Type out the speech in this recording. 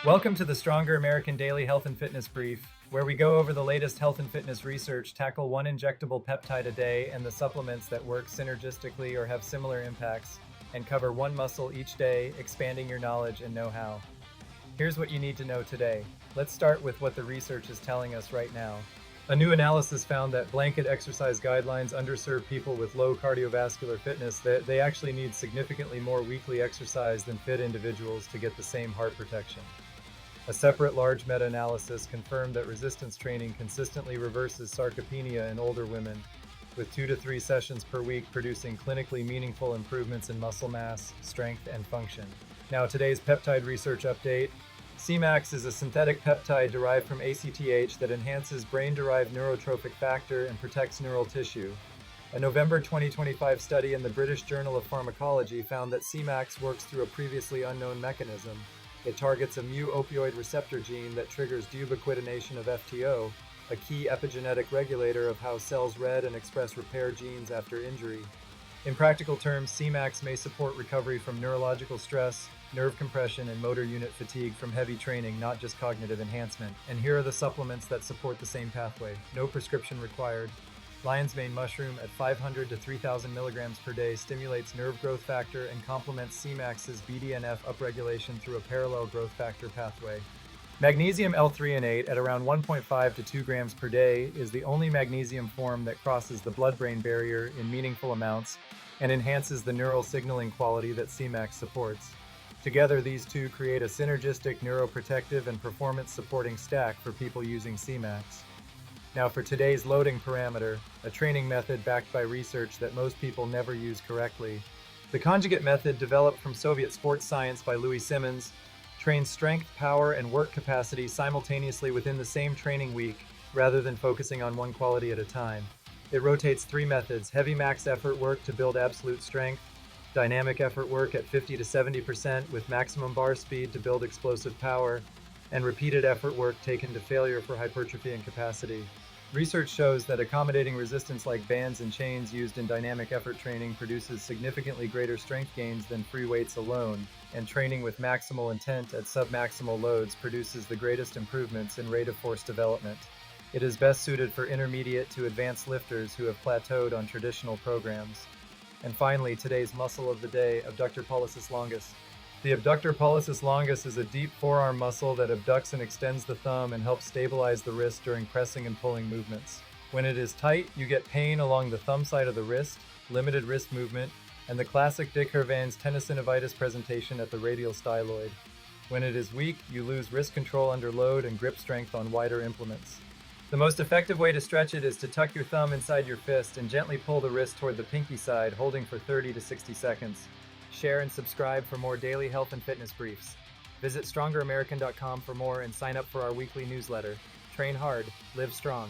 Welcome to the Stronger American Daily Health and Fitness Brief, where we go over the latest health and fitness research, tackle one injectable peptide a day and the supplements that work synergistically or have similar impacts, and cover one muscle each day, expanding your knowledge and know-how. Here's what you need to know today. Let's start with what the research is telling us right now. A new analysis found that blanket exercise guidelines underserve people with low cardiovascular fitness, that they actually need significantly more weekly exercise than fit individuals to get the same heart protection. A separate large meta-analysis confirmed that resistance training consistently reverses sarcopenia in older women, with 2 to 3 sessions per week producing clinically meaningful improvements in muscle mass, strength, and function. Now, today's peptide research update. Cmax is a synthetic peptide derived from ACTH that enhances brain-derived neurotrophic factor and protects neural tissue. A November 2025 study in the British Journal of Pharmacology found that Cmax works through a previously unknown mechanism. It targets a mu-opioid receptor gene that triggers deubiquitination of FTO, a key epigenetic regulator of how cells read and express repair genes after injury. In practical terms, Cmax may support recovery from neurological stress, nerve compression, and motor unit fatigue from heavy training, not just cognitive enhancement. And here are the supplements that support the same pathway. No prescription required. Lion's mane mushroom at 500 to 3,000 milligrams per day stimulates nerve growth factor and complements Cmax's BDNF upregulation through a parallel growth factor pathway. Magnesium L-threonate at around 1.5 to 2 grams per day is the only magnesium form that crosses the blood-brain barrier in meaningful amounts and enhances the neural signaling quality that Cmax supports. Together, these two create a synergistic neuroprotective and performance-supporting stack for people using Cmax. Now for today's loading parameter, a training method backed by research that most people never use correctly. The conjugate method, developed from Soviet sports science by Louis Simmons, trains strength, power, and work capacity simultaneously within the same training week, rather than focusing on one quality at a time. It rotates 3 methods: heavy max effort work to build absolute strength, dynamic effort work at 50 to 70% with maximum bar speed to build explosive power, and repeated effort work taken to failure for hypertrophy and capacity. Research shows that accommodating resistance like bands and chains used in dynamic effort training produces significantly greater strength gains than free weights alone, and training with maximal intent at submaximal loads produces the greatest improvements in rate of force development. It is best suited for intermediate to advanced lifters who have plateaued on traditional programs. And finally, today's muscle of the day, abductor pollicis longus. The abductor pollicis longus is a deep forearm muscle that abducts and extends the thumb and helps stabilize the wrist during pressing and pulling movements. When it is tight, you get pain along the thumb side of the wrist, limited wrist movement, and the classic Dick Hervan's tenosynovitis presentation at the radial styloid. When it is weak, you lose wrist control under load and grip strength on wider implements. The most effective way to stretch it is to tuck your thumb inside your fist and gently pull the wrist toward the pinky side, holding for 30 to 60 seconds. Share and subscribe for more daily health and fitness briefs. Visit StrongerAmerican.com for more and sign up for our weekly newsletter. Train hard, live strong.